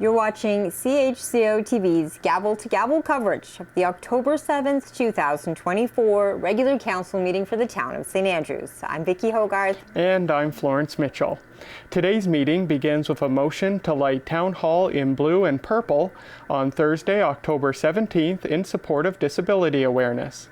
You're watching CHCO-TV's gavel-to-gavel coverage of the October 7th, 2024 regular council meeting for the town of St. Andrews. I'm Vicki Hogarth. And I'm Florence Mitchell. Today's meeting begins with a motion to light Town Hall in blue and purple on Thursday, October 17th in support of disability awareness.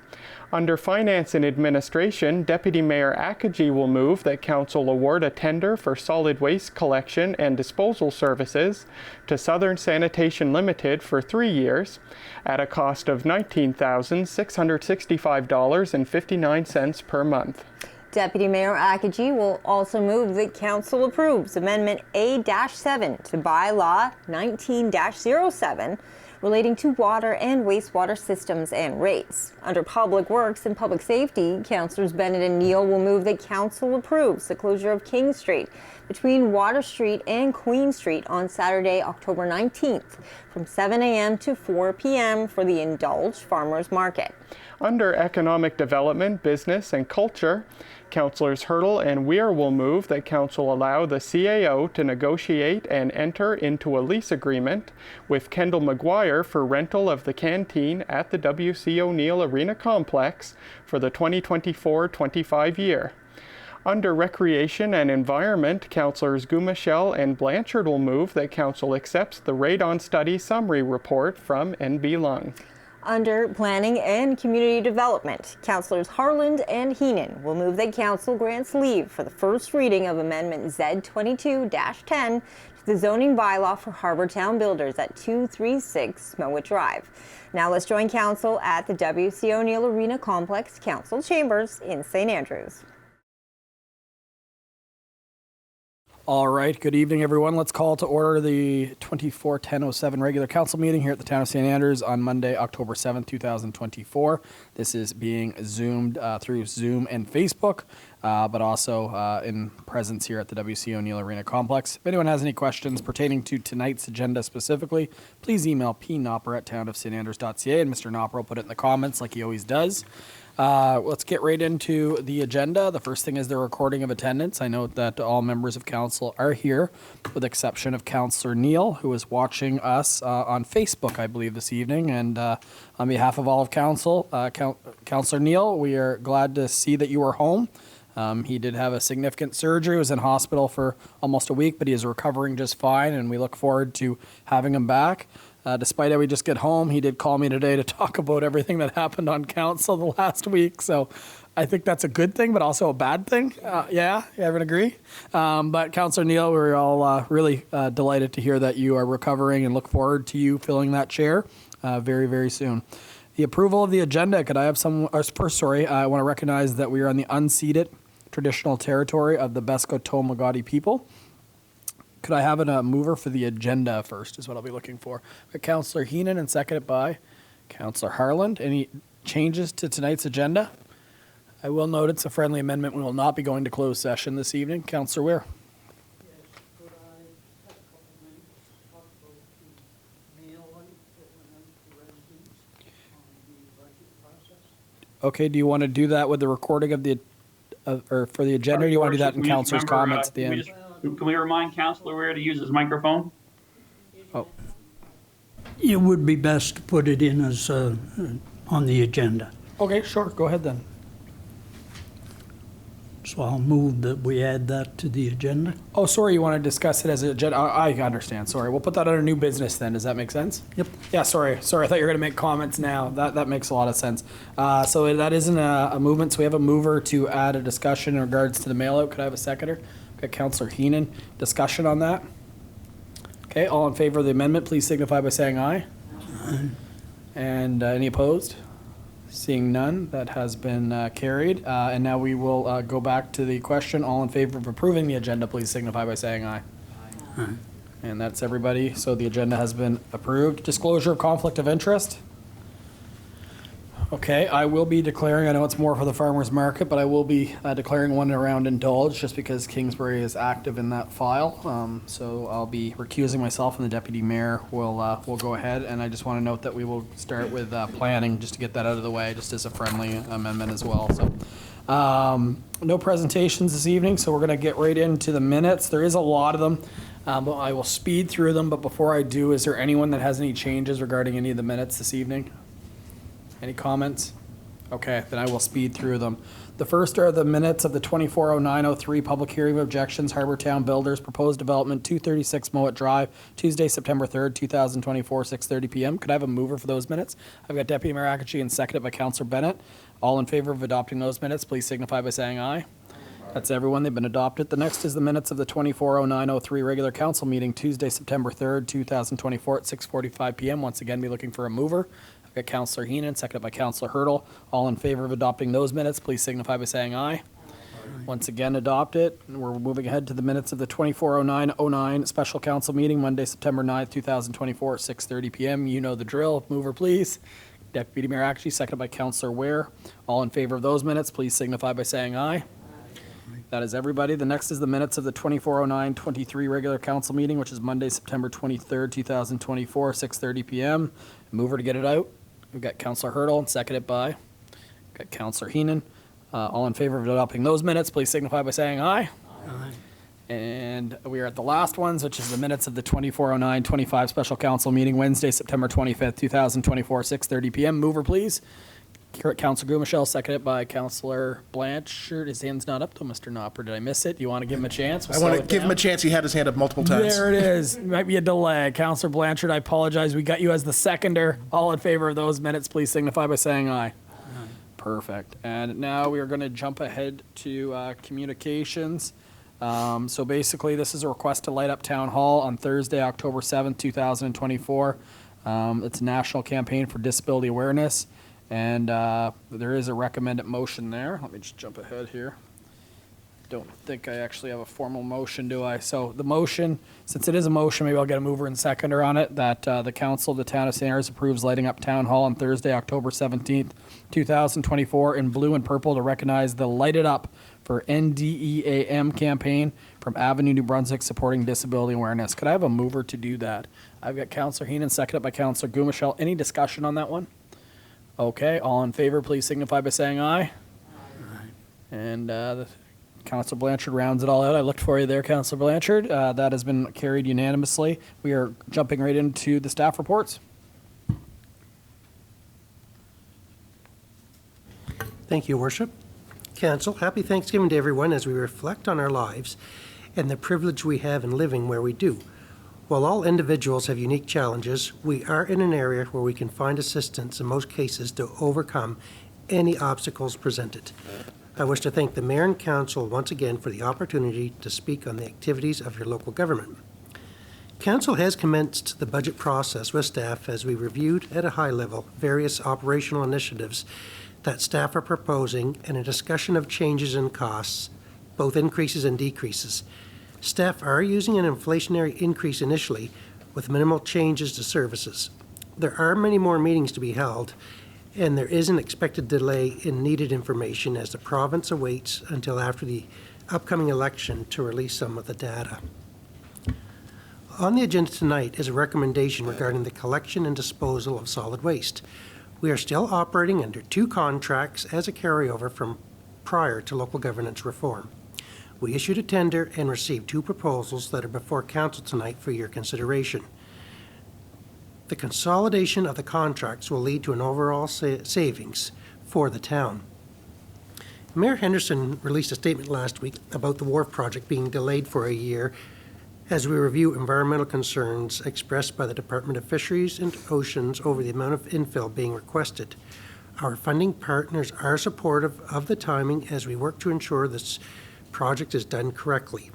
Under Finance and Administration, Deputy Mayor Akaji will move that Council award a tender for solid waste collection and disposal services to Southern Sanitation Limited for 3 years at a cost of $19,665.59 per month. Deputy Mayor Akaji will also move that Council approves Amendment A-7 to Bylaw 19-07 relating to water and wastewater systems and rates. Under Public Works and Public Safety, Councillors Bennett and Neal will move that Council approves the closure of King Street between Water Street and Queen Street on Saturday, October 19th from 7 a.m. to 4 p.m. for the Indulge Farmers Market. Under Economic Development, Business and Culture, Councillors Hurdle and Weir will move that Council allow the CAO to negotiate and enter into a lease agreement with Kendall McGuire for rental of the canteen at the W.C. O'Neill Arena Complex for the 2024-25 year. Under Recreation and Environment, Councillors Gumashel and Blanchard will move that Council accepts the Radon Study Summary Report from NB Lung. Under Planning and Community Development, Councillors Harland and Heenan will move that Council grants leave for the first reading of Amendment Z22-10 to the zoning bylaw for Harbortown Builders at 236 Mowat Drive. Now let's join Council at the W.C. O'Neill Arena Complex Council Chambers in St. Andrews. All right, good evening, everyone. Let's call to order the 24-10-07 regular council meeting here at the town of St. Andrews on Monday, October 7th, 2024. This is being zoomed through Zoom and Facebook, but also in presence here at the W.C. O'Neill Arena Complex. If anyone has any questions pertaining to tonight's agenda specifically, please email pnopper@townofstandrews.ca, and Mr. Nopper will put it in the comments like he always does. Let's get right into the agenda. The first thing is the recording of attendance. I note that all members of council are here, with the exception of Councillor Neal, who is watching us on Facebook, I believe, this evening. And on behalf of all of council, Councillor Neal, we are glad to see that you are home. He did have a significant surgery. He was in hospital for almost a week, but he is recovering just fine, and we look forward to having him back. Despite how we just get home, he did call me today to talk about everything that happened on council the last week. So I think that's a good thing, but also a bad thing. Yeah, everyone agree? But Councillor Neal, we're all really delighted to hear that you are recovering and look forward to you filling that chair very, very soon. The approval of the agenda, could I have some, I want to recognize that we are on the unceded traditional territory of the Beskoto-Magadi people. Could I have a mover for the agenda first is what I'll be looking for. Councillor Heenan and seconded by Councillor Harland. Any changes to tonight's agenda? I will note it's a friendly amendment. We will not be going to closed session this evening. Councillor Weir. Yes, could I have a couple of minutes to talk about the mailing that went out to residents on the budget process? Okay, do you want to do that with the recording of the, or for the agenda, or do you want to do that in councillor's comments at the end? Can we remind Councillor Weir to use his microphone? Oh. It would be best to put it in as on the agenda. Okay, sure. Go ahead then. So I'll move that we add that to the agenda. Oh, sorry, you want to discuss it as an agenda? I understand. Sorry. We'll put that under new business then. Does that make sense? Yep. Yeah, sorry. I thought you were going to make comments now. That makes a lot of sense. So that isn't a movement. So we have a mover to add a discussion in regards to the mail out. Could I have a seconder? Okay, Councillor Heenan. Discussion on that? Okay, all in favor of the amendment, please signify by saying aye. Aye. And any opposed? Seeing none, that has been carried. And now we will go back to the question. All in favor of approving the agenda, please signify by saying aye. Aye. And that's everybody. So the agenda has been approved. Disclosure of conflict of interest. Okay, I will be declaring, I know it's more for the farmers market, but I will be declaring one around Indulge just because Kingsbury is active in that file. So I'll be recusing myself, and the deputy mayor will go ahead. And I just want to note that we will start with planning just to get that out of the way, just as a friendly amendment as well. So no presentations this evening, so we're going to get right into the minutes. There is a lot of them. But I will speed through them, but before I do, is there anyone that has any changes regarding any of the minutes this evening? Any comments? Okay, then I will speed through them. The first are the minutes of the 240903 public hearing of objections, Harbor Town Builders, proposed development, 236 Mowat Drive, Tuesday, September 3rd, 2024, 6:30 PM. Could I have a mover for those minutes? I've got Deputy Mayor Akachi and seconded by Councillor Bennett. All in favor of adopting those minutes, please signify by saying aye. That's everyone. They've been adopted. The next is the minutes of the 240903 regular council meeting, Tuesday, September 3rd, 2024 at 6:45 PM. Once again, be looking for a mover. I've got Councillor Heenan, seconded by Councillor Hurdle. All in favor of adopting those minutes, please signify by saying aye. Once again, adopted. We're moving ahead to the minutes of the 240909 special council meeting, Monday, September 9th, 2024 at 6:30 PM. You know the drill. Mover, please. Deputy Mayor Akachi, seconded by Councillor Ware. All in favor of those minutes, please signify by saying aye. That is everybody. The next is the minutes of the 240923 regular council meeting, which is Monday, September 23rd, 2024, 6:30 PM. Mover to get it out. We've got Councillor Hurdle, and seconded by Councillor Heenan. All in favor of adopting those minutes, please signify by saying aye. Aye. And we are at the last ones, which is the minutes of the 240925 special council meeting, Wednesday, September 25th, 2024, 6:30 PM. Mover, please. Councillor Gumichel, seconded by Councillor Blanchard. His hand's not up though, Mr. Knopper. Did I miss it? Do you want to give him a chance? I want to give him a chance. He had his hand up multiple times. There it is. Might be a delay. Councillor Blanchard, I apologize. We got you as the seconder. All in favor of those minutes, please signify by saying aye. Perfect. And now we are going to jump ahead to communications. So basically, this is a request to light up Town Hall on Thursday, October 7th, 2024. It's a national campaign for disability awareness. And there is a recommended motion there. Let me just jump ahead here. Don't think I actually have a formal motion, do I? So the motion, since it is a motion, maybe I'll get a mover and seconder on it, that the council of the town of St. Andrews approves lighting up Town Hall on Thursday, October 17th, 2024 in blue and purple to recognize the Light It Up for NDEAM campaign from Avenue, New Brunswick, supporting disability awareness. Could I have a mover to do that? I've got Councillor Heenan, seconded by Councillor Gumichel. Any discussion on that one? Okay, all in favor, please signify by saying aye. And Councillor Blanchard rounds it all out. I looked for you there, Councillor Blanchard. That has been carried unanimously. We are jumping right into the staff reports. Thank you, Worship. Council, happy Thanksgiving to everyone as we reflect on our lives and the privilege we have in living where we do. While all individuals have unique challenges, we are in an area where we can find assistance in most cases to overcome any obstacles presented. I wish to thank the Mayor and Council once again for the opportunity to speak on the activities of your local government. Council has commenced the budget process with staff as we reviewed at a high level various operational initiatives that staff are proposing and a discussion of changes in costs, both increases and decreases. Staff are using an inflationary increase initially with minimal changes to services. There are many more meetings to be held, and there is an expected delay in needed information as the province awaits until after the upcoming election to release some of the data. On the agenda tonight is a recommendation regarding the collection and disposal of solid waste. We are still operating under 2 contracts as a carryover from prior to local governance reform. We issued a tender and received 2 proposals that are before Council tonight for your consideration. The consolidation of the contracts will lead to an overall savings for the town. Mayor Henderson released a statement last week about the wharf project being delayed for a year as we review environmental concerns expressed by the Department of Fisheries and Oceans over the amount of infill being requested. Our funding partners are supportive of the timing as we work to ensure this project is done correctly.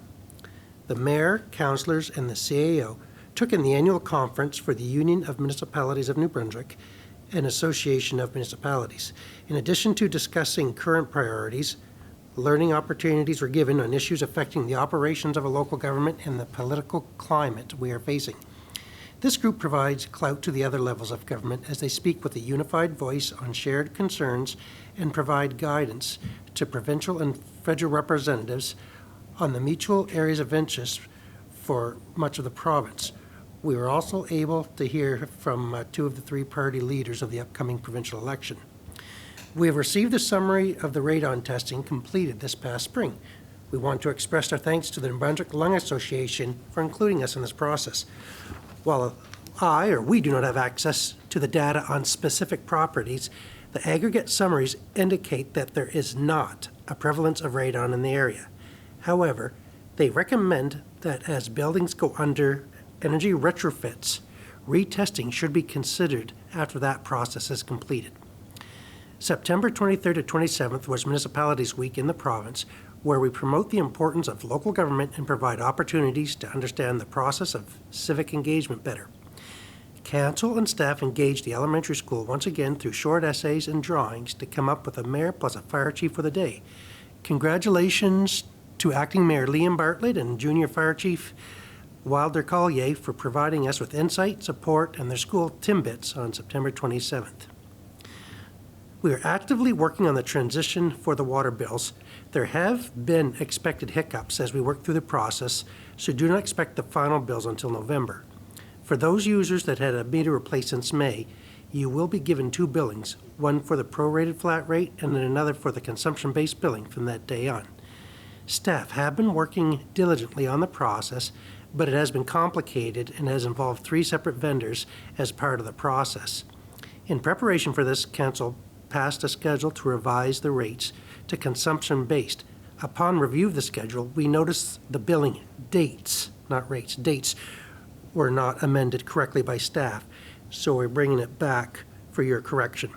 The Mayor, Councillors, and the CAO took in the annual conference for the Union of Municipalities of New Brunswick and Association of Municipalities. In addition to discussing current priorities, learning opportunities were given on issues affecting the operations of a local government and the political climate we are facing. This group provides clout to the other levels of government as they speak with a unified voice on shared concerns and provide guidance to provincial and federal representatives on the mutual areas of interest for much of the province. We were also able to hear from 2 of the 3 party leaders of the upcoming provincial election. We have received a summary of the radon testing completed this past spring. We want to express our thanks to the New Brunswick Lung Association for including us in this process. While we do not have access to the data on specific properties, the aggregate summaries indicate that there is not a prevalence of radon in the area. However, they recommend that as buildings go under energy retrofits, retesting should be considered after that process is completed. September 23rd to 27th was Municipalities Week in the province, where we promote the importance of local government and provide opportunities to understand the process of civic engagement better. Council and staff engaged the elementary school once again through short essays and drawings to come up with a mayor plus a fire chief for the day. Congratulations to Acting Mayor Liam Bartlett and Junior Fire Chief Wilder Collier for providing us with insight, support, and their school Timbits on September 27th. We are actively working on the transition for the water bills. There have been expected hiccups as we work through the process, so do not expect the final bills until November. For those users that had a meter replaced since May, you will be given 2 billings, one for the prorated flat rate and then another for the consumption-based billing from that day on. Staff have been working diligently on the process, but it has been complicated and has involved 3 separate vendors as part of the process. In preparation for this, Council passed a schedule to revise the rates to consumption-based. Upon review of the schedule, we noticed the billing dates, not rates, dates were not amended correctly by staff, so we're bringing it back for your correction.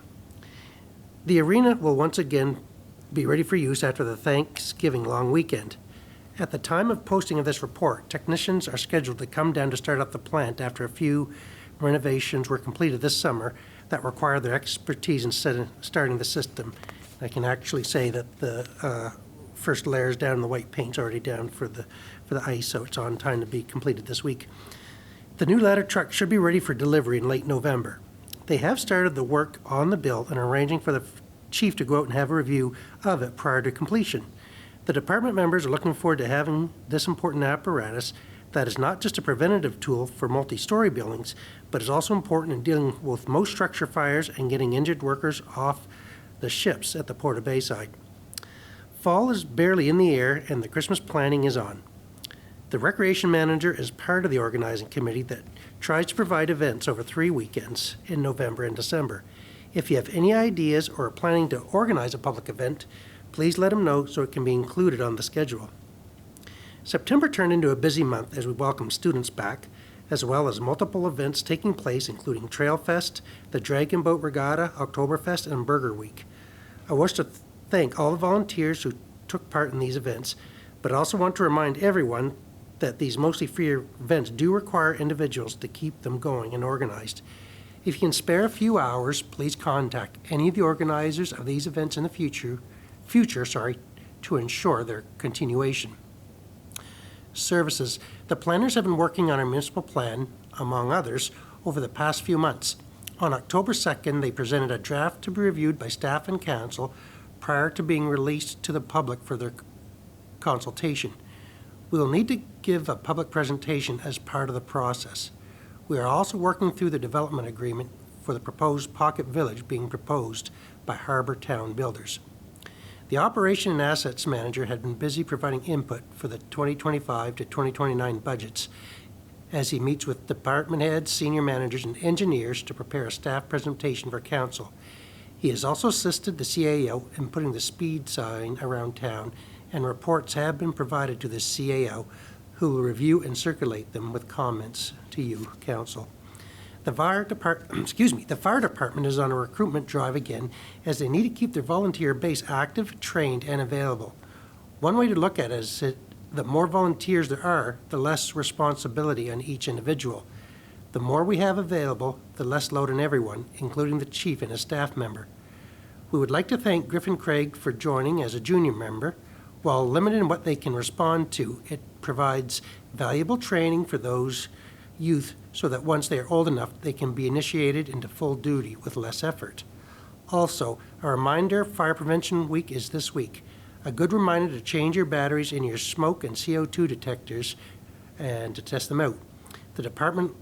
The arena will once again be ready for use after the Thanksgiving long weekend. At the time of posting of this report, technicians are scheduled to come down to start up the plant after a few renovations were completed this summer that require their expertise in starting the system. I can actually say that the first layers down, the white paint's already down for the ice, so it's on time to be completed this week. The new ladder truck should be ready for delivery in late November. They have started the work on the bill and are arranging for the chief to go out and have a review of it prior to completion. The department members are looking forward to having this important apparatus that is not just a preventative tool for multi-story buildings, but is also important in dealing with most structure fires and getting injured workers off the ships at the Port of Bayside. Fall is barely in the air and the Christmas planning is on. The recreation manager is part of the organizing committee that tries to provide events over 3 weekends in November and December. If you have any ideas or are planning to organize a public event, please let them know so it can be included on the schedule. September turned into a busy month as we welcome students back, as well as multiple events taking place, including Trail Fest, the Dragon Boat Regatta, Oktoberfest, and Burger Week. I wish to thank all the volunteers who took part in these events, but I also want to remind everyone that these mostly free events do require individuals to keep them going and organized. If you can spare a few hours, please contact any of the organizers of these events in the future to ensure their continuation. Services. The planners have been working on our municipal plan, among others, over the past few months. On October 2nd, they presented a draft to be reviewed by staff and council prior to being released to the public for their consultation. We will need to give a public presentation as part of the process. We are also working through the development agreement for the proposed pocket village being proposed by Harbour Town Builders. The Operation and Assets Manager had been busy providing input for the 2025 to 2029 budgets as he meets with department heads, senior managers, and engineers to prepare a staff presentation for council. He has also assisted the CAO in putting the speed sign around town, and reports have been provided to the CAO, who will review and circulate them with comments to you, council. The fire department is on a recruitment drive again, as they need to keep their volunteer base active, trained, and available. One way to look at it is that the more volunteers there are, the less responsibility on each individual. The more we have available, the less load on everyone, including the chief and his staff member. We would like to thank Griffin Craig for joining as a junior member. While limited in what they can respond to, it provides valuable training for those youth so that once they are old enough, they can be initiated into full duty with less effort. Also, a reminder, Fire Prevention Week is this week. A good reminder to change your batteries in your smoke and CO2 detectors and to test them out. The department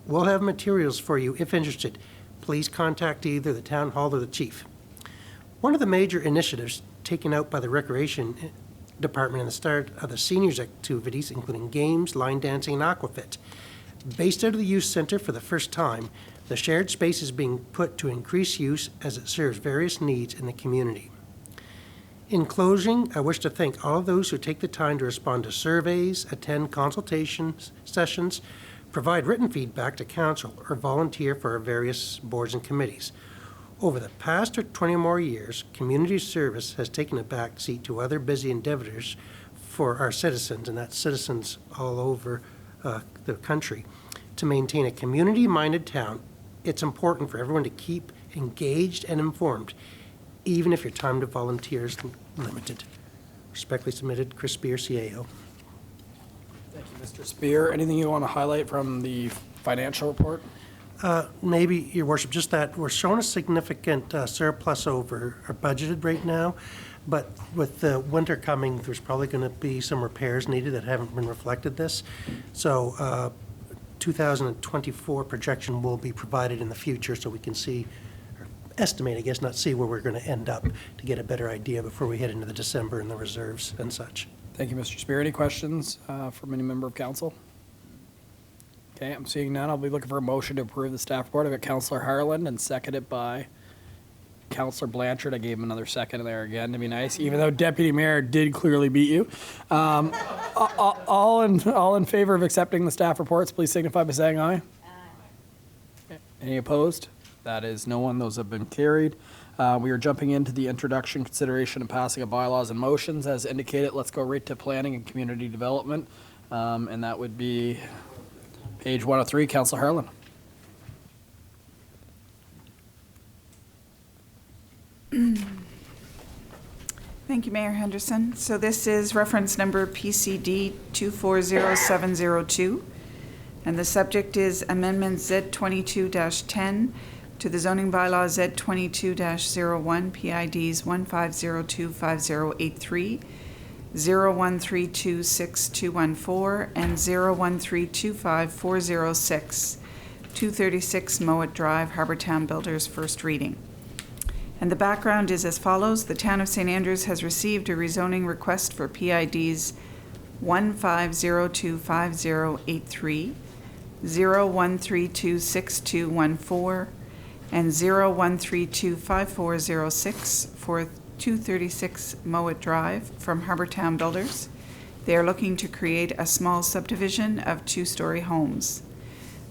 will have materials for you if interested. Please contact either the town hall or the chief. One of the major initiatives taken out by the recreation department and the start of the seniors' activities, including games, line dancing, and aquafit. Based out of the youth center for the first time, the shared space is being put to increase use as it serves various needs in the community. In closing, I wish to thank all of those who take the time to respond to surveys, attend consultation sessions, provide written feedback to council, or volunteer for our various boards and committees. Over the past 20 or more years, community service has taken a back seat to other busy endeavors for our citizens, and that's citizens all over the country. To maintain a community-minded town, it's important for everyone to keep engaged and informed, even if your time to volunteer is limited. Respectfully submitted, Chris Spear, CAO. Thank you, Mr. Spear. Anything you want to highlight from the financial report? Maybe, Your Worship, just that we're showing a significant surplus over our budgeted right now, but with the winter coming, there's probably going to be some repairs needed that haven't been reflected this. So 2024 projection will be provided in the future so we can see, or estimate, I guess, not see where we're going to end up to get a better idea before we head into the December and the reserves and such. Thank you, Mr. Spear. Any questions from any member of council? Okay, I'm seeing none. I'll be looking for a motion to approve the staff report. I've got Councillor Harland and seconded by Councillor Blanchard. I gave him another second there again to be nice, even though Deputy Mayor did clearly beat you. All in favor of accepting the staff reports, please signify by saying aye. Aye. Any opposed? That is no one. Those have been carried. We are jumping into the introduction, consideration, and passing of bylaws and motions. As indicated, let's go right to planning and community development. And that would be page 103, Councillor Harlan. Thank you, Mayor Henderson. So this is reference number PCD 240702, and the subject is Amendment Z22-10 to the zoning bylaw Z22-01 PIDs 15025083, 01326214, and 013254006, 236 Mowat Drive, Harbortown Builders, first reading. And the background is as follows. The Town of St. Andrews has received a rezoning request for PIDs 15025083, 01326214, and 01325406 for 236 Mowat Drive from Harbortown Builders. They are looking to create a small subdivision of two-story homes.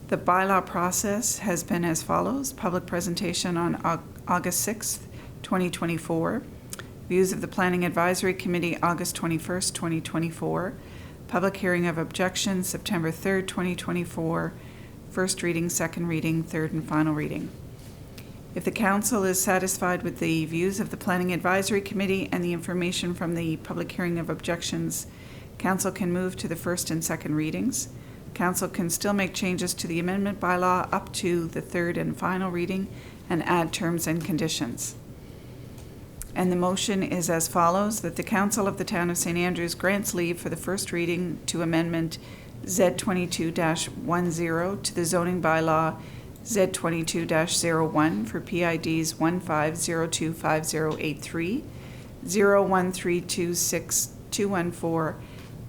The bylaw process has been as follows. Public presentation on August 6th, 2024. Views of the Planning Advisory Committee, August 21st, 2024. Public hearing of objections, September 3rd, 2024. First reading, second reading, third and final reading. If the council is satisfied with the views of the Planning Advisory Committee and the information from the public hearing of objections, council can move to the first and second readings. Council can still make changes to the amendment bylaw up to the third and final reading and add terms and conditions. And the motion is as follows, that the Council of the Town of St. Andrews grants leave for the first reading to amendment Z22-10 to the zoning bylaw Z22-01 for PIDs 15025083, 013262214,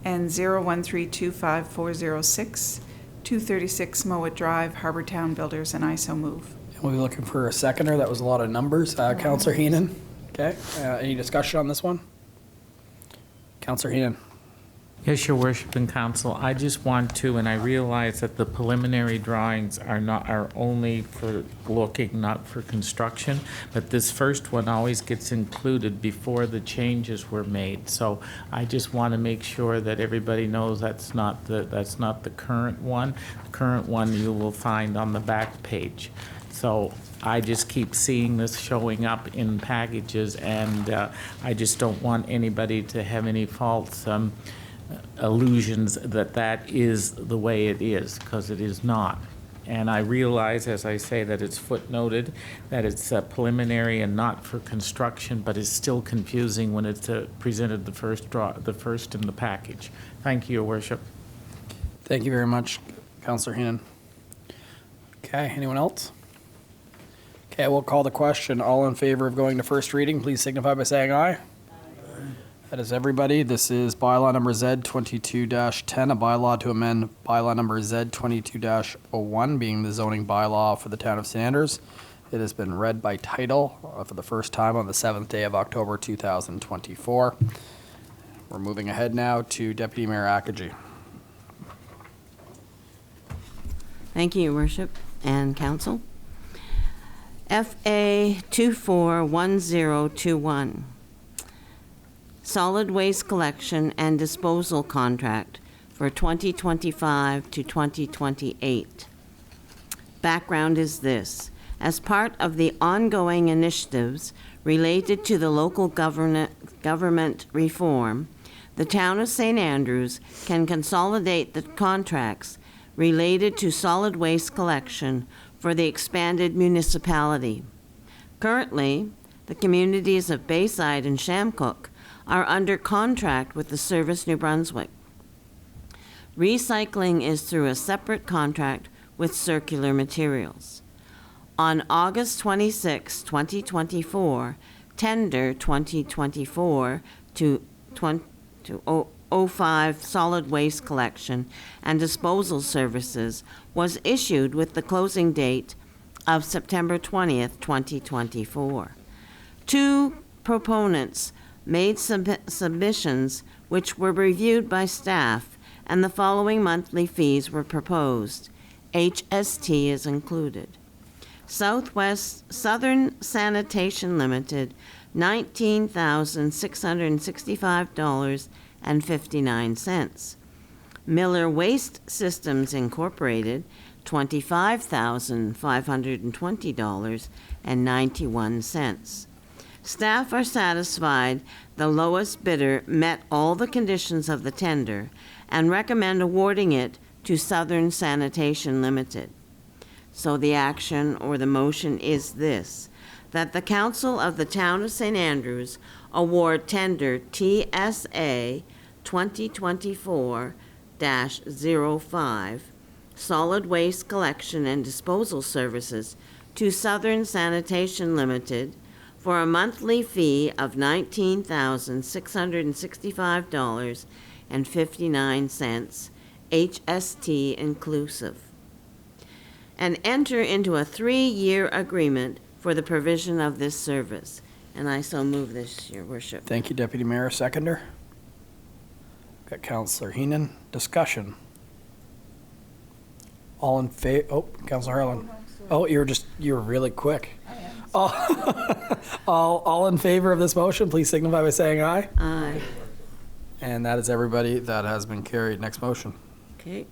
and 013254006, 236 Mowat Drive, Harbortown Builders, and I so move. We'll be looking for a seconder. That was a lot of numbers. Councillor Heenan. Okay. Any discussion on this one? Councillor Heenan. Yes, Your Worship and Council. I just want to, and I realize that the preliminary drawings are only for looking, not for construction, but this first one always gets included before the changes were made. So I just want to make sure that everybody knows that's not the current one. The current one you will find on the back page. So I just keep seeing this showing up in packages, and I just don't want anybody to have any false illusions that that is the way it is, because it is not. And I realize, as I say, that it's footnoted, that it's preliminary and not for construction, but it's still confusing when it's presented the first in the package. Thank you, Your Worship. Thank you very much, Councillor Heenan. Okay, anyone else? Okay, we'll call the question. All in favor of going to first reading, please signify by saying aye. Aye. That is everybody. This is bylaw number Z 22-10, a bylaw to amend bylaw number Z 22-01, being the zoning bylaw for the town of St. Andrews. It has been read by title for the first time on the 7th day of October 2024. We're moving ahead now to Deputy Mayor Akaji. Thank you, Your Worship and Council. FA 241021. Solid waste collection and disposal contract for 2025 to 2028. Background is this. As part of the ongoing initiatives related to the local government reform, the town of St. Andrews can consolidate the contracts related to solid waste collection for the expanded municipality. Currently, the communities of Bayside and Shamcook are under contract with the Service New Brunswick. Recycling is through a separate contract with Circular Materials. On August 26, 2024, tender 2024 to 05 solid waste collection and disposal services was issued with the closing date of September 20th, 2024. Two proponents made submissions which were reviewed by staff, and the following monthly fees were proposed. HST is included. Southern Sanitation Limited, $19,665.59. Miller Waste Systems Incorporated, $25,520.91. Staff are satisfied the lowest bidder met all the conditions of the tender and recommend awarding it to Southern Sanitation Limited. So the action or the motion is this, that the Council of the Town of St. Andrews award tender TSA 2024-05 solid waste collection and disposal services to Southern Sanitation Limited for a monthly fee of $19,665.59, HST inclusive, and enter into a 3-year agreement for the provision of this service. And I so move this, Your Worship. Thank you, Deputy Mayor. Seconder. Got Councillor Heenan. Discussion. All in favor? Oh, Councillor Harlan. Oh, you were really quick. All in favor of this motion, please signify by saying aye. Aye. And that is everybody. That has been carried. Next motion. Okay.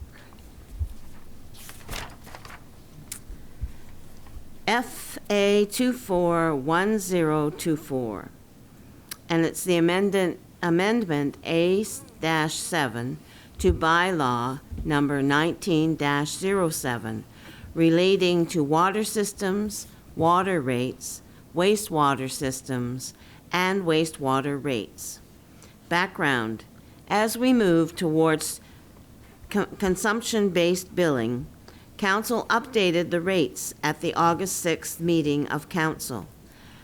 FA 241024, and it's the amendment A-7 to bylaw number 19-07 relating to water systems, water rates, wastewater systems, and wastewater rates. Background: as we move towards consumption-based billing, Council updated the rates at the August 6th meeting of Council.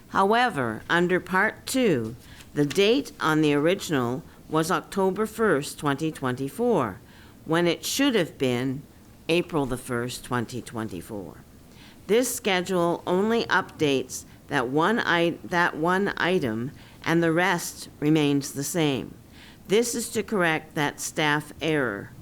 However, under Part 2, the date on the original was October 1st, 2024, when it should have been April the 1st, 2024. This schedule only updates that one item, and the rest remains the same. This is to correct that staff error.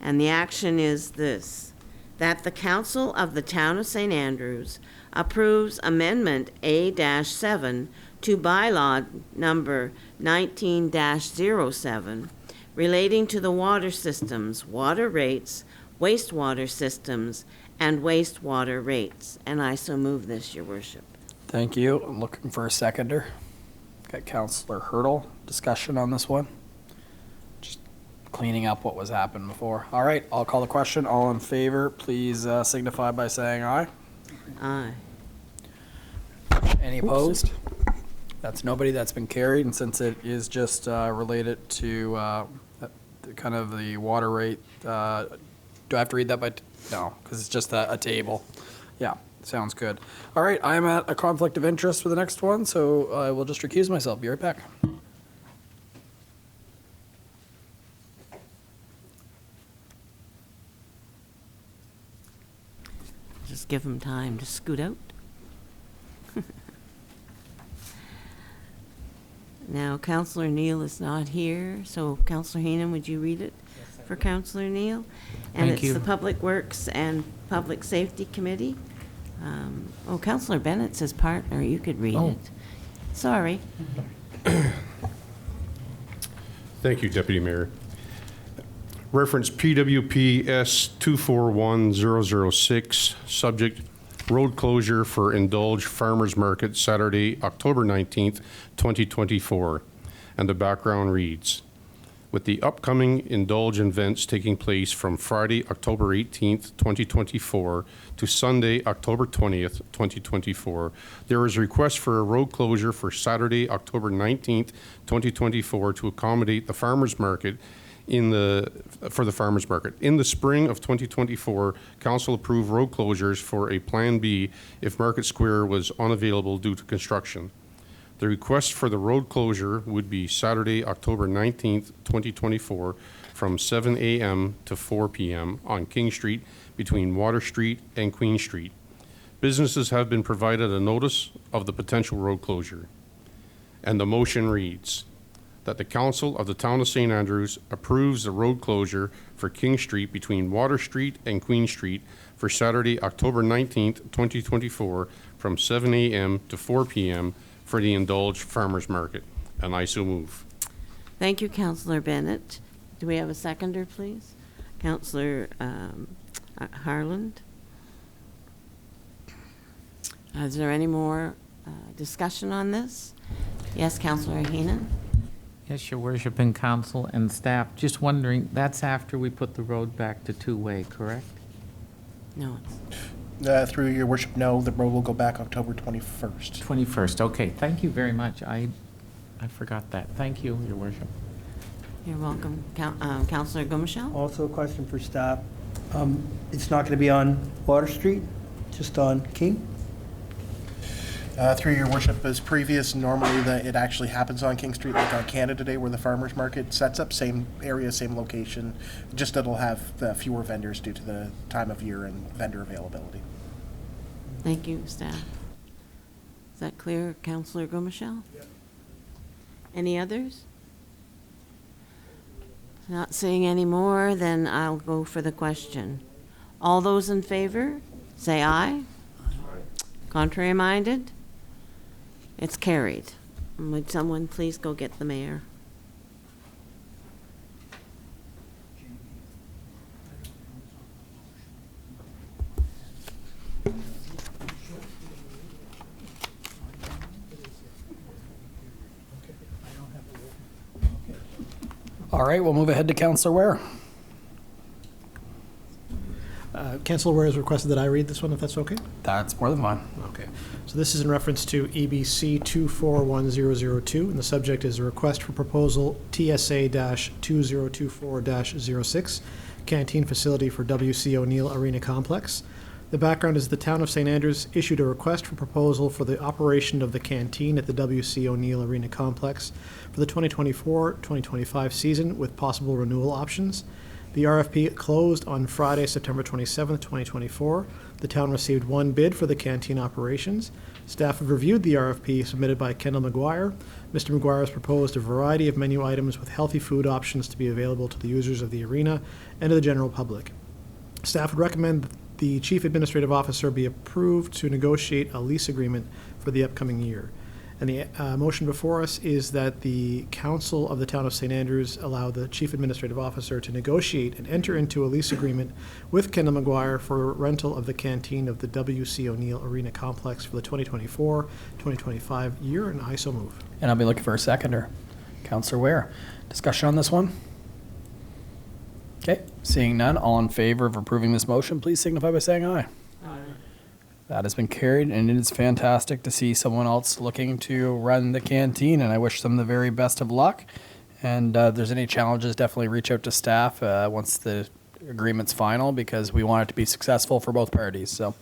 And the action is this, that the Council of the Town of St. Andrews approves Amendment A-7 to bylaw number 19-07 relating to the water systems, water rates, wastewater systems, and wastewater rates. And I so move this, Your Worship. Thank you. I'm looking for a seconder. Got Councillor Hurdle. Discussion on this one. Just cleaning up what was happened before. All right, I'll call the question. All in favor, please signify by saying aye. Aye. Any opposed? That's nobody. That's been carried. And since it is just related to kind of the water rate, do I have to read that by? No, because it's just a table. Yeah, sounds good. All right, I'm at a conflict of interest for the next one, so I will just recuse myself. Be right back. give them time to scoot out. Now, Councillor Neal is not here, so Councillor Heenan, would you read it for Councillor Neal? And Thank it's you. the Public Works and Public Safety Committee. Councillor Bennett's his partner. You could read it. Sorry. Thank you, Deputy Mayor. Reference PWP S241006, subject road closure for Indulge Farmers Market Saturday, October 19th, 2024. And the background reads, with the upcoming Indulge events taking place from Friday, October 18th, 2024 to Sunday, October 20th, 2024, there is a request for a road closure for Saturday, October 19th, 2024 to accommodate the farmers market for the farmers market. In the spring of 2024, council approved road closures for a Plan B if Market Square was unavailable due to construction. The request for the road closure would be Saturday, October 19th, 2024 from 7 a.m. to 4 p.m. on King Street between Water Street and Queen Street. Businesses have been provided a notice of the potential road closure. And the motion reads that the Council of the Town of St. Andrews approves the road closure for King Street between Water Street and Queen Street for Saturday, October 19th, 2024 from 7 a.m. to 4 p.m. for the Indulge Farmers Market. And I so move. Thank you, Councillor Bennett. Do we have a seconder, please? Councillor Harland. Is there any more discussion on this? Yes, Councillor Heenan. Yes, Your Worship and Council and staff, just wondering, that's after we put the road back to two-way, correct? No. Through your worship, no, the road will go back October 21st. 21st, okay, thank you very much. I forgot that. Thank you, Your Worship. You're welcome. Councillor Gomichel? Also a question for staff. It's not going to be on Water Street, just on King? Through your worship, as previous, normally it actually happens on King Street, like on Canada Day, where the farmers market sets up, same area, same location. Just it'll have fewer vendors due to the time of year and vendor availability. Thank you, staff. Is that clear, Councillor Gomichel? Yep. Any others? Not seeing any more, then I'll go for the question. All those in favor, say aye. Aye. Contrary minded? It's carried. Would someone please go get the mayor? All right, we'll move ahead to Councillor Ware. Councillor Ware has requested that I read this one, if that's okay? That's more than fine. Okay. So this is in reference to EBC 241002, and the subject is a request for proposal TSA-2024-06, canteen facility for W.C. O'Neill Arena Complex. The background is the Town of St. Andrews issued a request for proposal for the operation of the canteen at the W.C. O'Neill Arena Complex for the 2024-2025 season with possible renewal options. The RFP closed on Friday, September 27th, 2024. The town received one bid for the canteen operations. Staff have reviewed the RFP submitted by Kendall McGuire. Mr. McGuire has proposed a variety of menu items with healthy food options to be available to the users of the arena and to the general public. Staff would recommend that the Chief Administrative Officer be approved to negotiate a lease agreement for the upcoming year. And the motion before us is that the Council of the Town of St. Andrews allow the Chief Administrative Officer to negotiate and enter into a lease agreement with Kendall McGuire for rental of the canteen of the W.C. O'Neill Arena Complex for the 2024-2025 year, and I so move. And I'll be looking for a seconder. Councillor Ware. Discussion on this one? Okay, seeing none, all in favor of approving this motion, please signify by saying aye. Aye. That has been carried, and it is fantastic to see someone else looking to run the canteen, and I wish them the very best of luck. And if there's any challenges, definitely reach out to staff once the agreement's final, because we want it to be successful for both parties. So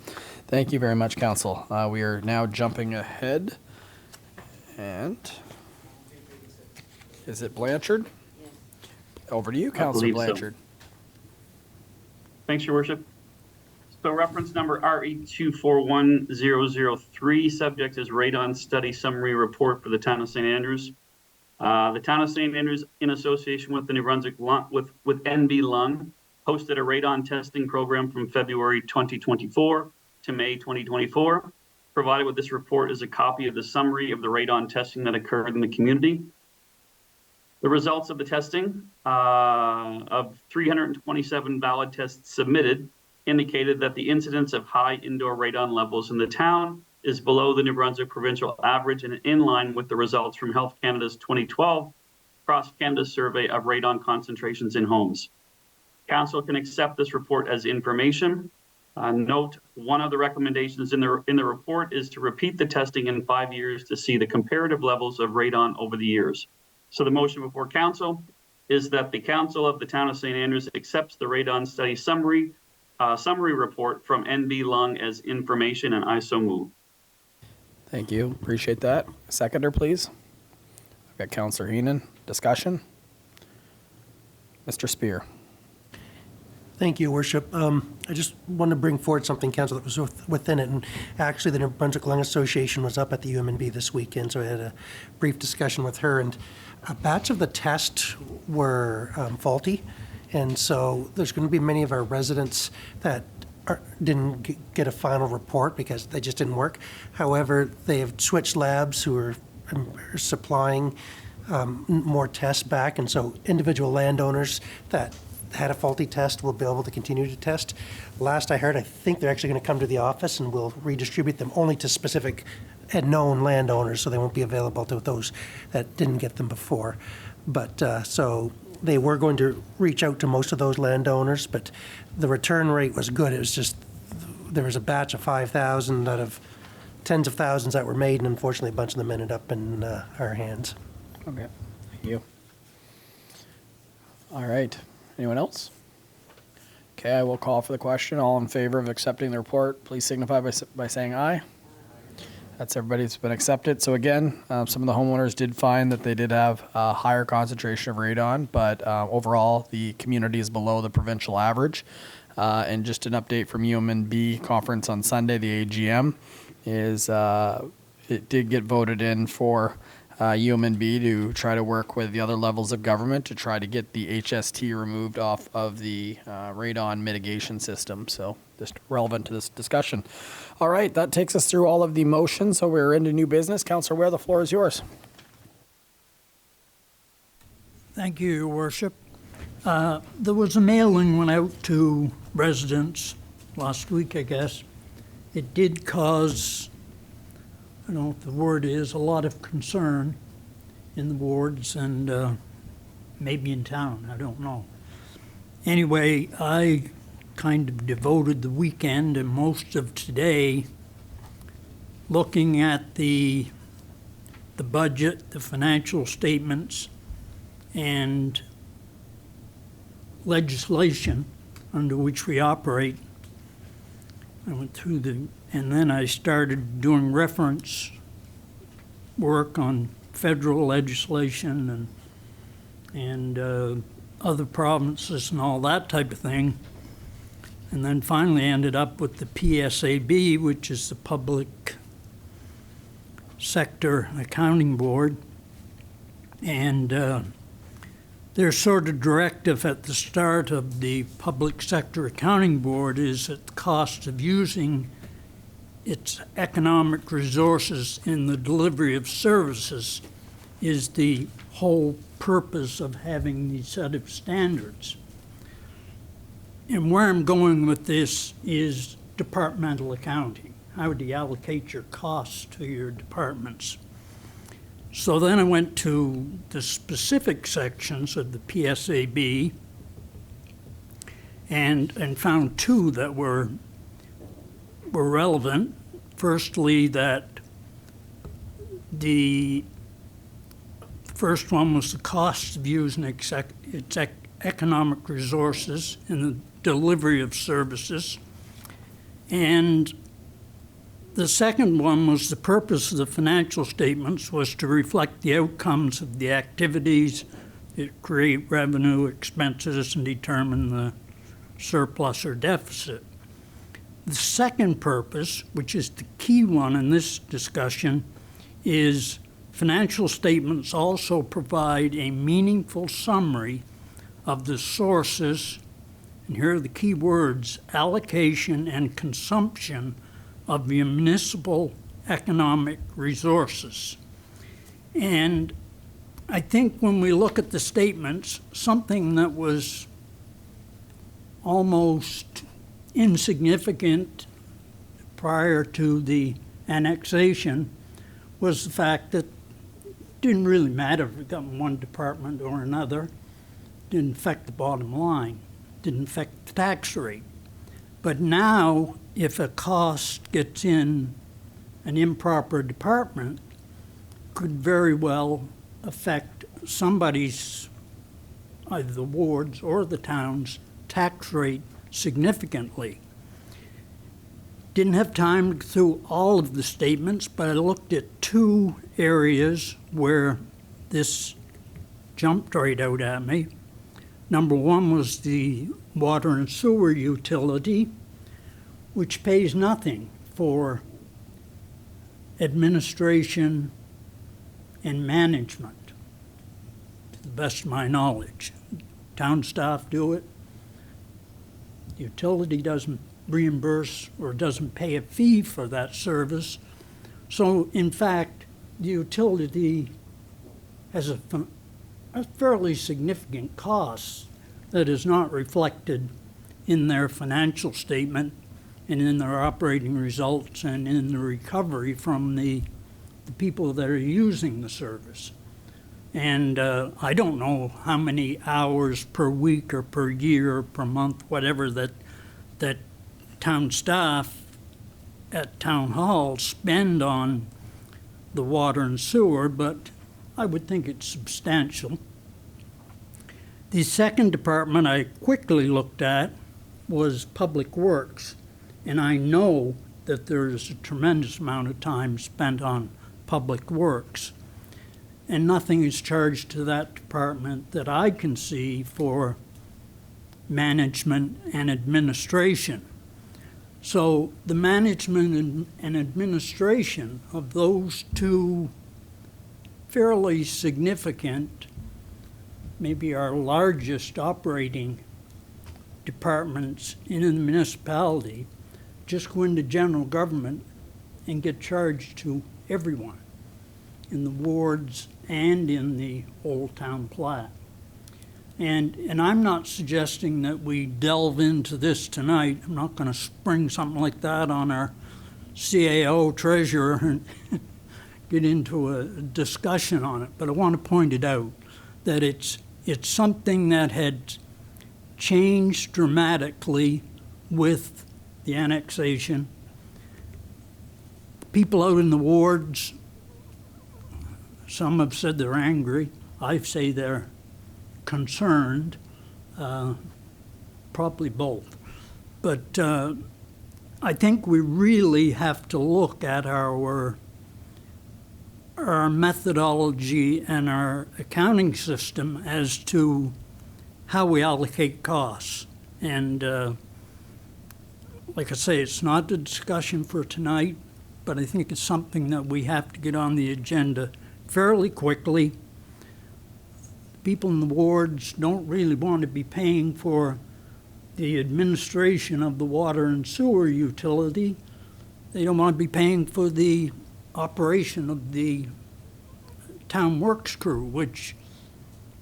thank you very much, Council. We are now jumping ahead. And is it Blanchard? Yes. Over to you, Councillor Blanchard. So. Thanks, Your Worship. So reference number RE241003, subject is Radon Study Summary Report for the Town of St. Andrews. The Town of St. Andrews, in association with the New Brunswick with NB Lung, hosted a radon testing program from February 2024 to May 2024. Provided with this report is a copy of the summary of the radon testing that occurred in the community. The results of the testing of 327 valid tests submitted indicated that the incidence of high indoor radon levels in the town is below the New Brunswick provincial average and in line with the results from Health Canada's 2012 Cross Canada Survey of Radon Concentrations in Homes. Council can accept this report as information. Note, one of the recommendations in the report is to repeat the testing in 5 years to see the comparative levels of radon over the years. So the motion before council is that the council of the Town of St. Andrews accepts the radon study summary report from NB Lung as information, and I so move. Thank you. Appreciate that. Seconder, please. I've got Councillor Heenan. Discussion. Mr. Spear. Thank you, Worship. I just want to bring forward something, Council, that was within it. And actually, the New Brunswick Lung Association was up at the UMNB this weekend, so I had a brief discussion with her. And a batch of the tests were faulty. And so there's going to be many of our residents that didn't get a final report because they just didn't work. However, they have switched labs who are supplying more tests back. And so individual landowners that had a faulty test will be able to continue to test. Last I heard, I think they're actually going to come to the office and we'll redistribute them only to specific and known landowners, so they won't be available to those that didn't get them before. But so they were going to reach out to most of those landowners, but the return rate was good. It was just, there was a batch of 5,000 out of tens of thousands that were made, and unfortunately a bunch of them ended up in our hands. Okay, thank you. All right. Anyone else? Okay, I will call for the question. All in favor of accepting the report, please signify by saying aye. That's everybody that's been accepted. So again, some of the homeowners did find that they did have a higher concentration of radon, but overall the community is below the provincial average. And just an update from UMNB conference on Sunday, the AGM, is it did get voted in for UMNB to try to work with the other levels of government to try to get the HST removed off of the radon mitigation system. So just relevant to this discussion. All right, that takes us through all of the motions. So we're into new business. Councillor Ware, the floor is yours. Thank you, Your Worship. There was a mailing went out to residents last week, I guess. It did cause, I don't know what the word is, a lot of concern in the wards and maybe in town, I don't know. Anyway, I kind of devoted the weekend and most of today looking at the budget, the financial statements, and legislation under which we operate. I went through and then I started doing reference work on federal legislation and other provinces and all that type of thing. And then finally ended up with the PSAB, which is the Public Sector Accounting Board. And their sort of directive at the start of the Public Sector Accounting Board is that the cost of using its economic resources in the delivery of services is the whole purpose of having these set of standards. And where I'm going with this is departmental accounting. How do you allocate your costs to your departments? So then I went to the specific sections of the PSAB and found two that were relevant. Firstly, that the first one was the cost of using its economic resources in the delivery of services. And the second one was the purpose of the financial statements was to reflect the outcomes of the activities that create revenue, expenses, and determine the surplus or deficit. The second purpose, which is the key one in this discussion, is financial statements also provide a meaningful summary of the sources, and here are the key words, allocation and consumption of the municipal economic resources. And I think when we look at the statements, something that was almost insignificant prior to the annexation was the fact that it didn't really matter if it got in one department or another. It didn't affect the bottom line, didn't affect the tax rate. But now, if a cost gets in an improper department, could very well affect somebody's, either the ward's or the town's, tax rate significantly. Didn't have time to go through all of the statements, but I looked at two areas where this jumped right out at me. Number one was the water and sewer utility, which pays nothing for administration and management, to the best of my knowledge. Town staff do it. The utility doesn't reimburse or doesn't pay a fee for that service. So, in fact, the utility has a fairly significant cost that is not reflected in their financial statement and in their operating results and in the recovery from the people that are using the service. And I don't know how many hours per week or per year or per month, whatever, that town staff at town hall spend on the water and sewer, but I would think it's substantial. The second department I quickly looked at was Public Works, and I know that there's a tremendous amount of time spent on Public Works, and nothing is charged to that department that I can see for management and administration. So the management and administration of those two fairly significant, maybe our largest operating departments in the municipality, just go into general government and get charged to everyone in the wards and in the Old Town Plat. And I'm not suggesting that we delve into this tonight. I'm not going to spring something like that on our CAO treasurer and get into a discussion on it. But I want to point it out that it's something that had changed dramatically with the annexation. People out in the wards, some have said they're angry. I say they're concerned, probably both. But I think we really have to look at our methodology and our accounting system as to how we allocate costs. And like I say, it's not the discussion for tonight, but I think it's something that we have to get on the agenda fairly quickly. People in the wards don't really want to be paying for the administration of the water and sewer utility. They don't want to be paying for the operation of the town works crew, which,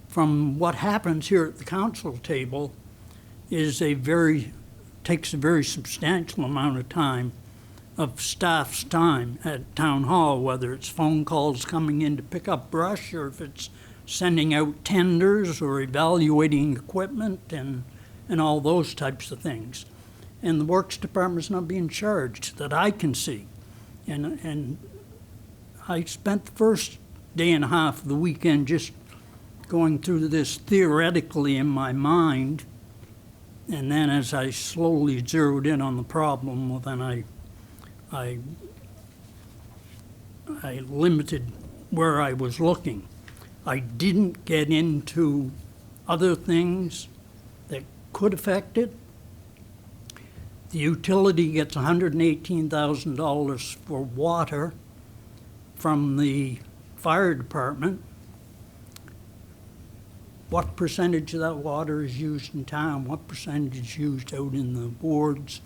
from what happens here at the council table, is takes a very substantial amount of time, of staff's time at town hall, whether it's phone calls coming in to pick up brush or if it's sending out tenders or evaluating equipment and all those types of things. And the works department's not being charged that I can see. And I spent the first day and a half of the weekend just going through this theoretically in my mind. And then as I slowly zeroed in on the problem, well, then I limited where I was looking. I didn't get into other things that could affect it. The utility gets $118,000 for water from the fire department. What percentage of that water is used in town? What percentage is used out in the wards?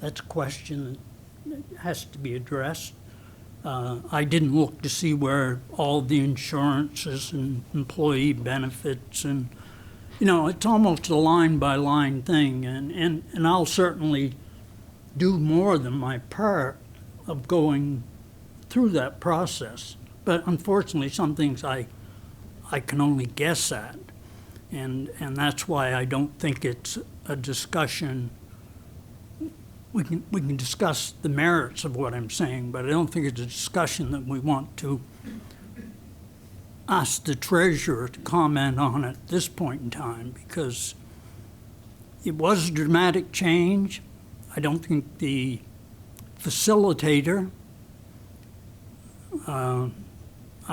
That's a question that has to be addressed. I didn't look to see where all the insurances and employee benefits and, it's almost a line-by-line thing, and I'll certainly do more than my part of going through that process. But unfortunately, some things I can only guess at. And that's why I don't think it's a discussion. We can discuss the merits of what I'm saying, but I don't think it's a discussion that we want to ask the treasurer to comment on at this point in time, because it was a dramatic change. I don't think the facilitator, I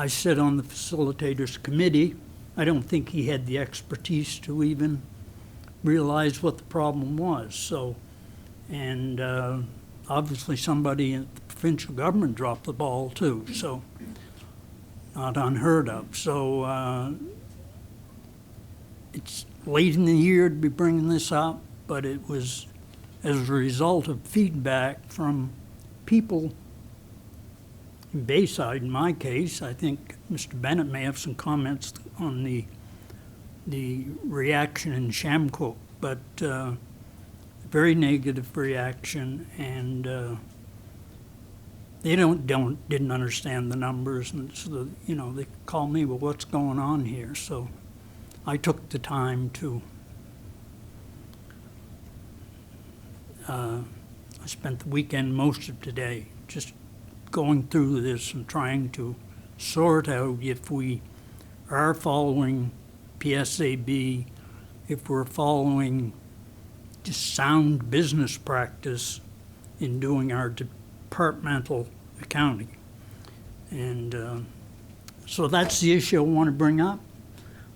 sit on the facilitators committee, I don't think he had the expertise to even realize what the problem was. So, and obviously somebody in the provincial government dropped the ball too, so not unheard of. So it's late in the year to be bringing this up, but it was as a result of feedback from people in Bayside. In my case, I think Mr. Bennett may have some comments on the reaction in Shamcook, but very negative reaction, and they didn't understand the numbers, and so they called me, well, what's going on here? So I took the time to I spent the weekend, most of today, just going through this and trying to sort out if we are following PSAB, if we're following just sound business practice in doing our departmental accounting. And so that's the issue I want to bring up.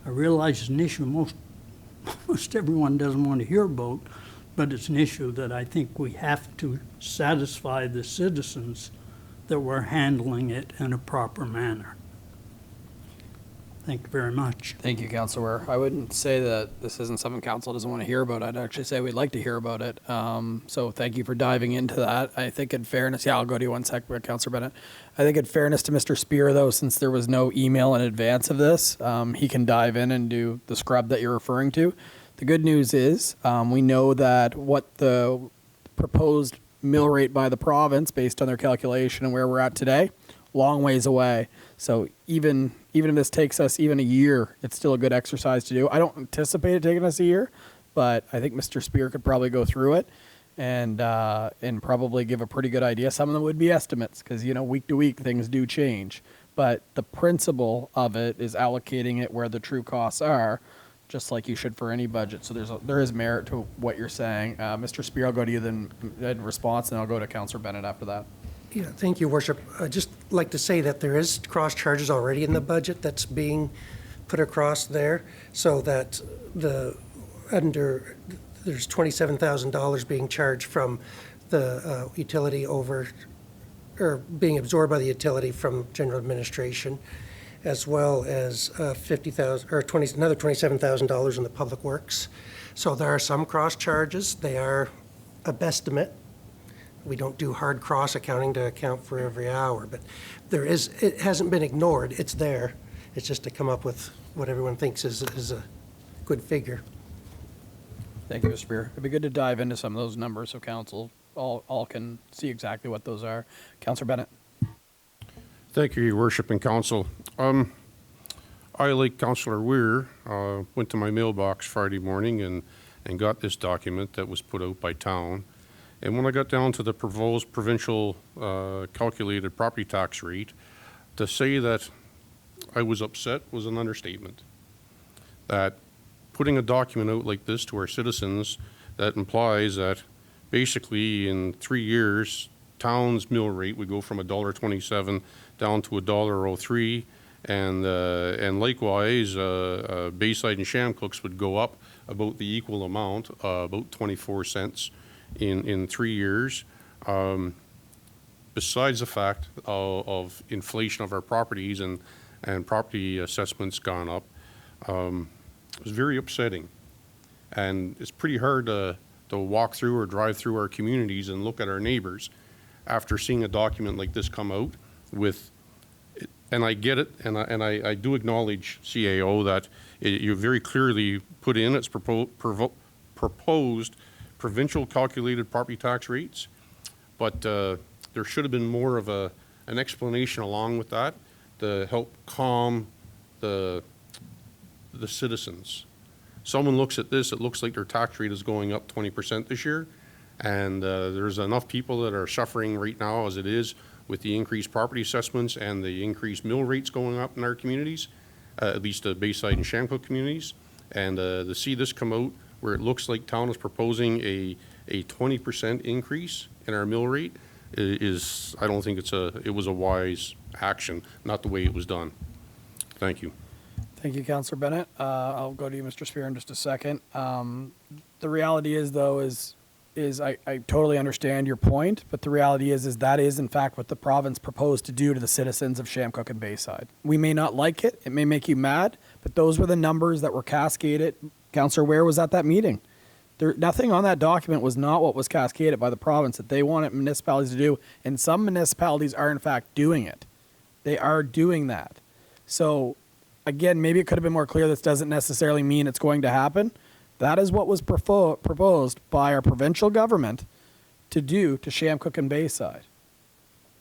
I realize it's an issue most everyone doesn't want to hear about, but it's an issue that I think we have to satisfy the citizens that we're handling it in a proper manner. Thank you very much. Thank you, Councilor. I wouldn't say that this isn't something council doesn't want to hear about. I'd actually say we'd like to hear about it. So thank you for diving into that. I think in fairness, I'll go to you one sec, Councilor Bennett. I think in fairness to Mr. Spear, though, since there was no email in advance of this, he can dive in and do the scrub that you're referring to. The good news is we know that what the proposed mill rate by the province, based on their calculation and where we're at today, long ways away. So even if this takes us even a year, it's still a good exercise to do. I don't anticipate it taking us a year, but I think Mr. Spear could probably go through it and probably give a pretty good idea. Some of them would be estimates because, week to week things do change. But the principle of it is allocating it where the true costs are, just like you should for any budget. So there is merit to what you're saying. Mr. Spear, I'll go to you then in response, and I'll go to Councillor Bennett after that. Yeah, thank you, Worship. I'd just like to say that there is cross charges already in the budget that's being put across there, so that there's $27,000 being charged from the utility over, or being absorbed by the utility from general administration, as well as another $27,000 in the public works. So there are some cross charges. They are a besttimate. We don't do hard cross accounting to account for every hour, but it hasn't been ignored. It's there. It's just to come up with what everyone thinks is a good figure. Thank you, Mr. Spear. It'd be good to dive into some of those numbers so council all can see exactly what those are. Councillor Bennett. Thank you, Your Worship and Council. I, like Councillor Weir, went to my mailbox Friday morning and got this document that was put out by town. And when I got down to the proposed provincial calculated property tax rate, to say that I was upset was an understatement. That putting a document out like this to our citizens, that implies that basically in 3 years, town's mill rate would go from $1.27 down to $1.03, and likewise, Bayside and Shamcooks would go up about the equal amount, about 24 cents. in 3 years. Besides the fact of inflation of our properties and property assessments gone up, it was very upsetting. And it's pretty hard to walk through or drive through our communities and look at our neighbors after seeing a document like this come out with, and I get it, and I do acknowledge, CAO, that you very clearly put in its proposed provincial calculated property tax rates, but there should have been more of an explanation along with that to help calm the citizens. Someone looks at this, it looks like their tax rate is going up 20% this year, and there's enough people that are suffering right now as it is with the increased property assessments and the increased mill rates going up in our communities, at least the Bayside and Shamcook communities, and to see this come out where it looks like town is proposing a 20% increase in our mill rate is, I don't think it was a wise action, not the way it was done. Thank you. Thank you, Councillor Bennett. I'll go to you, Mr. Spear, in just a second. The reality is, though, is I totally understand your point, but the reality is that is, in fact, what the province proposed to do to the citizens of Shamcook and Bayside. We may not like it. It may make you mad, but those were the numbers that were cascaded. Councillor Ware was at that meeting. Nothing on that document was not what was cascaded by the province that they wanted municipalities to do, and some municipalities are, in fact, doing it. They are doing that. So, again, maybe it could have been more clear. This doesn't necessarily mean it's going to happen. That is what was proposed by our provincial government to do to Shamcook and Bayside.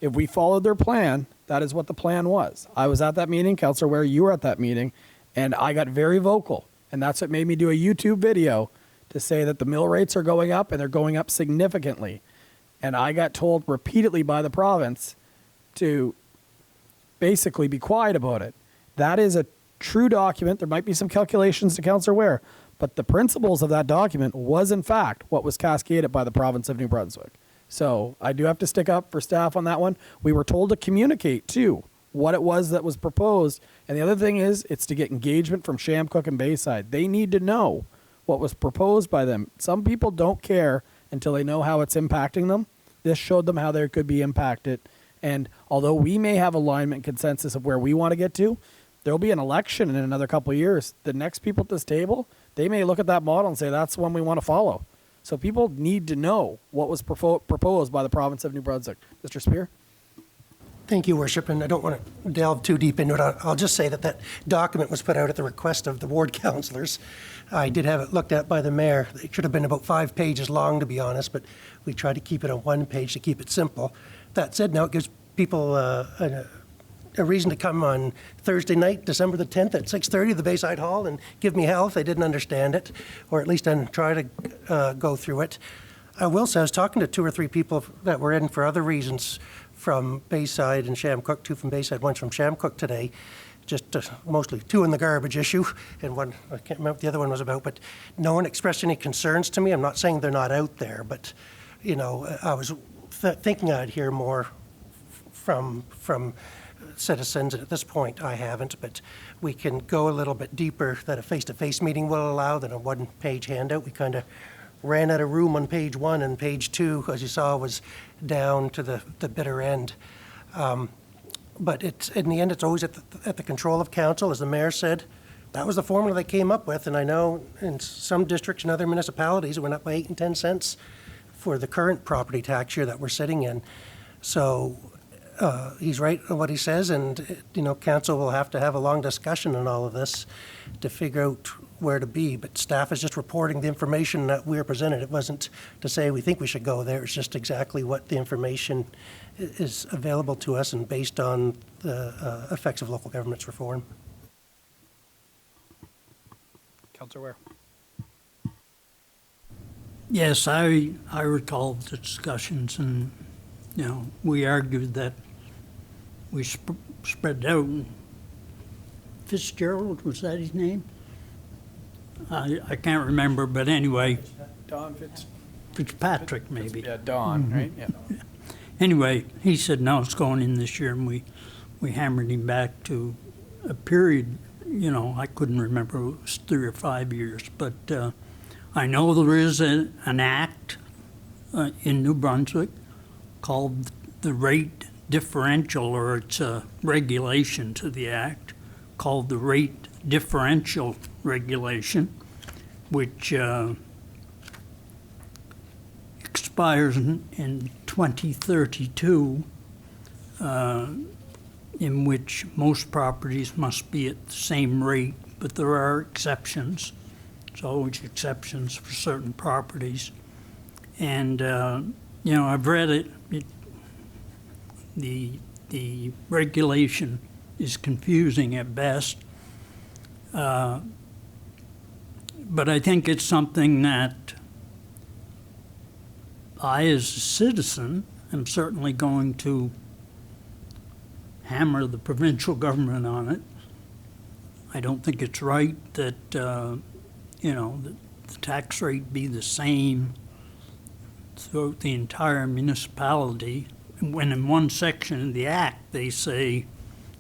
If we followed their plan, that is what the plan was. I was at that meeting, Councillor Ware, you were at that meeting, and I got very vocal. And that's what made me do a YouTube video to say that the mill rates are going up, and they're going up significantly. And I got told repeatedly by the province to basically be quiet about it. That is a true document. There might be some calculations to Councillor Ware, but the principles of that document was, in fact, what was cascaded by the province of New Brunswick. So I do have to stick up for staff on that one. We were told to communicate, too, what it was that was proposed. And the other thing is, it's to get engagement from Shamcook and Bayside. They need to know what was proposed by them. Some people don't care until they know how it's impacting them. This showed them how they could be impacted. And although we may have alignment and consensus of where we want to get to, there'll be an election in another couple of years. The next people at this table, they may look at that model and say, that's one we want to follow. So people need to know what was proposed by the province of New Brunswick. Mr. Spear? Thank you, Worship, and I don't want to delve too deep into it. I'll just say that document was put out at the request of the ward councillors. I did have it looked at by the mayor. It should have been about 5 pages long, to be honest, but we tried to keep it on 1 page to keep it simple. That said, now it gives people a reason to come on Thursday night, December the 10th at 6:30 the Bayside Hall and give me hell if they didn't understand it, or at least then try to go through it. I will say I was talking to 2 or 3 people that were in for other reasons from Bayside and Shamcook, 2 from Bayside, 1 from Shamcook today, just mostly 2 in the garbage issue, and 1, I can't remember what the other one was about, but no one expressed any concerns to me. I'm not saying they're not out there, but, you know, I was thinking I'd hear more from citizens. At this point, I haven't, but we can go a little bit deeper that a face-to-face meeting will allow than a 1-page handout. We kind of ran out of room on page 1, and page 2, as you saw, was down to the bitter end. But it's, in the end, it's always at the control of council, as the mayor said. That was the formula they came up with, and I know in some districts and other municipalities it went up by 8 and 10 cents for the current property tax year that we're sitting in. So he's right in what he says, and, you know, council will have to have a long discussion on all of this to figure out where to be. But staff is just reporting the information that we're presented. It wasn't to say we think we should go there. It's just exactly what the information is available to us and based on the effects of local government's reform. Councillor Ware. Yes, I recall the discussions, and, you know, we argued that we spread out. Fitzgerald, was that his name? I can't remember, but anyway. Don Fitzpatrick, maybe. Yeah, Don, right? Yeah. Anyway, he said, no, it's going in this year, and we hammered him back to a period, you know, I couldn't remember, it was 3 or 5 years, but I know there is an act in New Brunswick called the rate differential, or it's a regulation to the act called the rate differential regulation, which expires in 2032, in which most properties must be at the same rate, but there are exceptions. There's always exceptions for certain properties. And, you know, I've read it. The regulation is confusing at best. But I think it's something that I, as a citizen, am certainly going to hammer the provincial government on it. I don't think it's right that, you know, that the tax rate be the same throughout the entire municipality, when in one section of the act they say,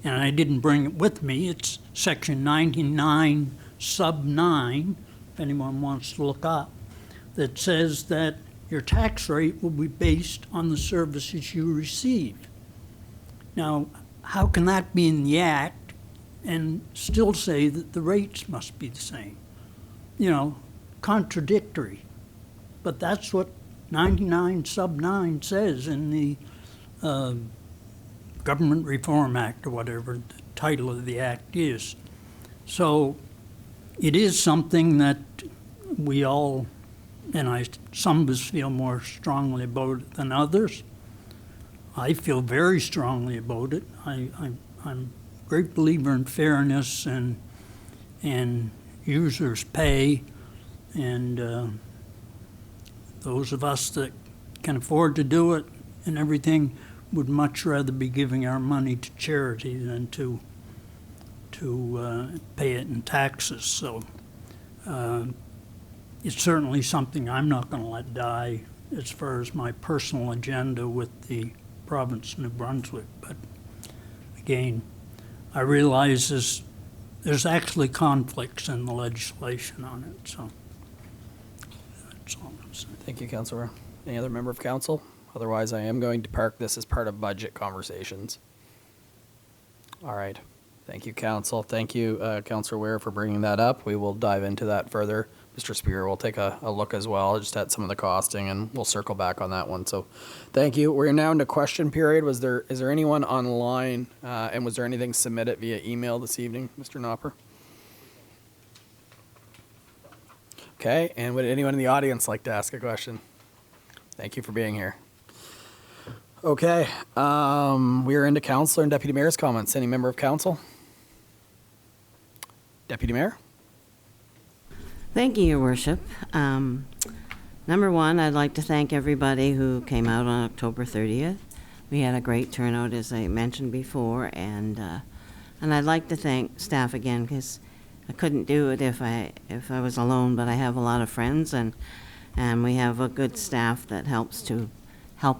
and I didn't bring it with me, it's section 99 sub 9, if anyone wants to look up, that says that your tax rate will be based on the services you receive. Now, how can that be in the act and still say that the rates must be the same? You know, contradictory. But that's what 99 sub 9 says in the Government Reform Act, or whatever the title of the act is. So it is something that we all, and some of us feel more strongly about it than others. I feel very strongly about it. I'm a great believer in fairness and users pay, and those of us that can afford to do it and everything would much rather be giving our money to charity than to pay it in taxes. So it's certainly something I'm not going to let die as far as my personal agenda with the province of New Brunswick. But again, I realize there's actually conflicts in the legislation on it. So that's all I'm saying. Thank you, Councillor. Any other member of council? Otherwise, I am going to park this as part of budget conversations. All right. Thank you, Council. Thank you, Councillor Ware, for bringing that up. We will dive into that further. Mr. Spear will take a look as well, just at some of the costing, and we'll circle back on that one. So thank you. We're now into question period. Is there anyone online, and was there anything submitted via email this evening, Mr. Knopper? Okay, and would anyone in the audience like to ask a question? Thank you for being here. Okay, we are into councillor and deputy mayor's comments. Any member of council? Deputy Mayor? Thank you, Your Worship. Number one, I'd like to thank everybody who came out on October 30th. We had a great turnout, as I mentioned before, and I'd like to thank staff again, because I couldn't do it if I was alone, but I have a lot of friends, and we have a good staff that help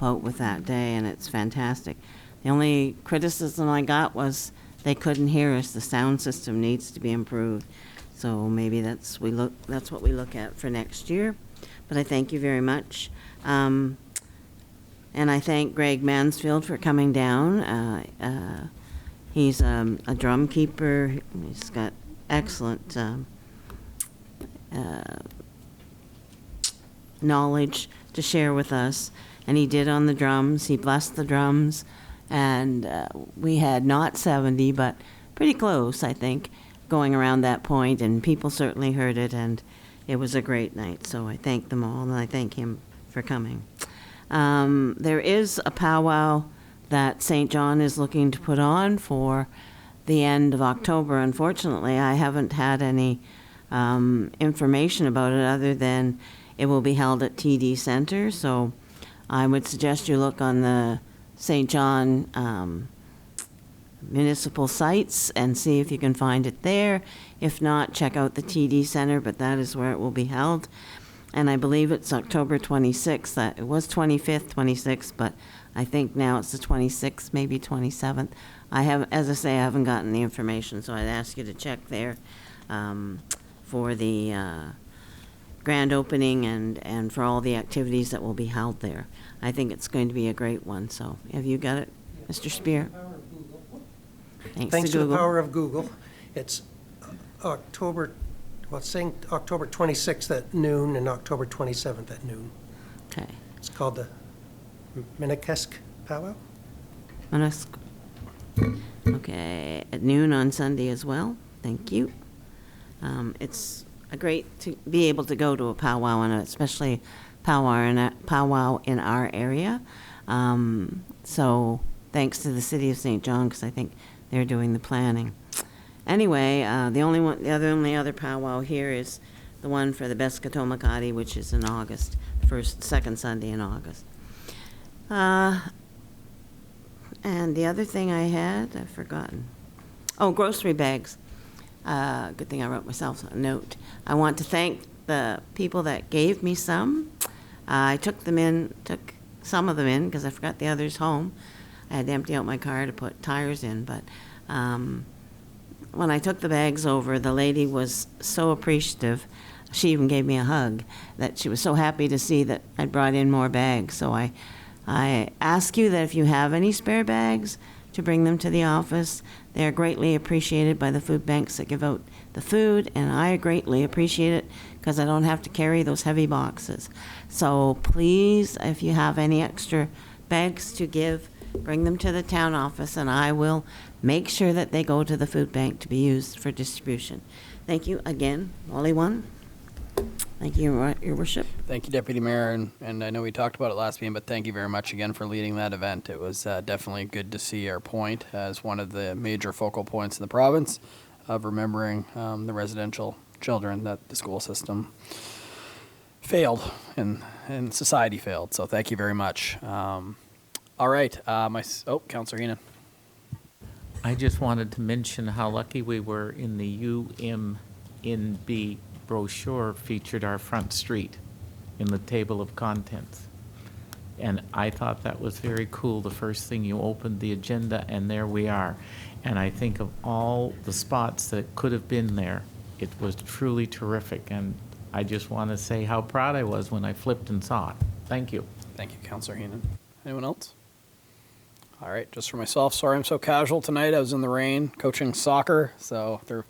out with that day, and it's fantastic. The only criticism I got was they couldn't hear us. The sound system needs to be improved. So maybe that's what we look at for next year. But I thank you very much. And I thank Greg Mansfield for coming down. He's a drum keeper. He's got excellent knowledge to share with us. And he did on the drums. He blessed the drums. And we had not 70, but pretty close, I think, going around that point. And people certainly heard it, and it was a great night. So I thank them all, and I thank him for coming. There is a powwow that St. John is looking to put on for the end of October. Unfortunately, I haven't had any information about it other than it will be held at TD Center. So I would suggest you look on the St. John municipal sites and see if you can find it there. If not, check out the TD Center, but that is where it will be held. And I believe it's October 26th. It was 25th, 26th, but I think now it's the 26th, maybe 27th. As I say, I haven't gotten the information, so I'd ask you to check there for the grand opening and for all the activities that will be held there. I think it's going to be a great one. So have you got it, Mr. Spear? Thanks to the power of Google. It's October, well, it's saying October 26th at noon and October 27th at noon. Okay. It's called the Minnekesk Powwow. Okay, at noon on Sunday as well. Thank you. It's a great to be able to go to a powwow, and especially powwow in our area. So thanks to the city of St. John, because I think they're doing the planning. Anyway, the only other powwow here is the one for the Beskatomakati, which is in August, second Sunday in August. And the other thing I had, I've forgotten. Oh, grocery bags. Good thing I wrote myself a note. I want to thank the people that gave me some. I took some of them in because I forgot the others home. I had to empty out my car to put tires in, but when I took the bags over, the lady was so appreciative. She even gave me a hug, that she was so happy to see that I'd brought in more bags. So I ask you that if you have any spare bags, to bring them to the office. They are greatly appreciated by the food banks that give out the food, and I greatly appreciate it because I don't have to carry those heavy boxes. So please, if you have any extra bags to give, bring them to the town office, and I will make sure that they go to the food bank to be used for distribution. Thank you again, Wally One. Thank you, Your Worship. Thank you, Deputy Mayor, and I know we talked about it last meeting, but thank you very much again for leading that event. It was definitely good to see our point as one of the major focal points in the province of remembering the residential children that the school system failed and society failed. So thank you very much. All right, Councillor Heenan. I just wanted to mention how lucky we were in the UMNB brochure featured our front street in the table of contents. And I thought that was very cool. The first thing you opened the agenda and there we are. And I think of all the spots that could have been there, it was truly terrific. And I just want to say how proud I was when I flipped and saw it. Thank you. Thank you, Councillor Heenan. Anyone else? All right, just for myself, sorry I'm so casual tonight. I was in the rain coaching soccer, so to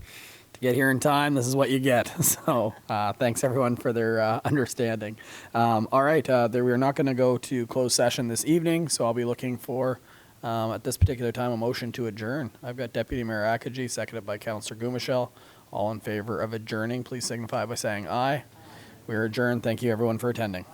get here in time, this is what you get. So thanks everyone for their understanding. All right, we are not going to go to closed session this evening, so I'll be looking for, at this particular time, a motion to adjourn. I've got Deputy Mayor Akaji, seconded by Councillor Gumashel. All in favor of adjourning, please signify by saying aye. We are adjourned. Thank you everyone for attending.